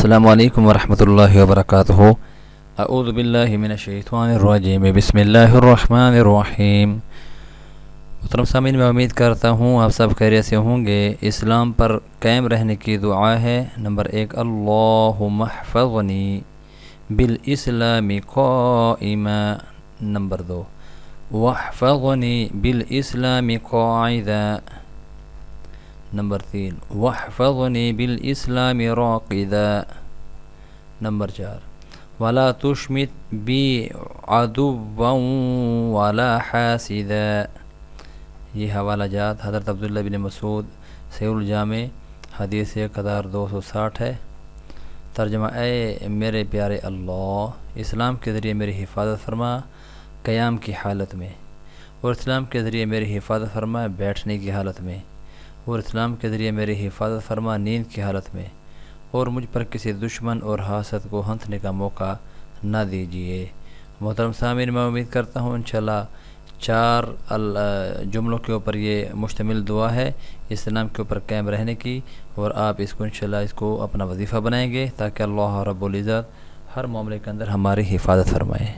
السلام علیکم ورحمۃ اللہ وبرکاتہ۔ اعوذ باللہ من الشیطان الرجیم، بسم اللہ الرحمن الرحیم۔ محترم سامعین، میں امید کرتا ہوں آپ سب خیریت سے ہوں گے۔ اسلام پر قائم رہنے کی دعا ہے۔ نمبر 1، اللہم احفظنی بالاسلام قائما۔ نمبر 2، واحفظنی بالاسلام قاعدا۔ نمبر 3، واحفظنی بالاسلام راقدا۔ نمبر 4، ولا تشمت بی عدوا ولا حاسدا۔ یہ حوالہ جات حضرت عبداللہ بن مسعود صحیح الجامع حدیث 1260 ہے۔ ترجمہ: اے میرے پیارے اللہ، اسلام کے ذریعے میری حفاظت فرما قیام کی حالت میں، اور اسلام کے ذریعے میری حفاظت فرما بیٹھنے کی حالت میں، اور اسلام کے ذریعے میری حفاظت فرما نیند کی حالت میں، اور مجھ پر کسی دشمن اور حاسد کو ہنسنے کا موقع نہ دیجیے۔ محترم سامعین، میں امید کرتا ہوں انشاءاللہ 4 جملوں کے اوپر یہ مشتمل دعا ہے اسلام کے اوپر قائم رہنے کی، اور آپ اس کو انشاءاللہ اپنا وظیفہ بنائیں گے تاکہ اللہ رب العزت ہر معاملے کے اندر ہماری حفاظت فرمائے۔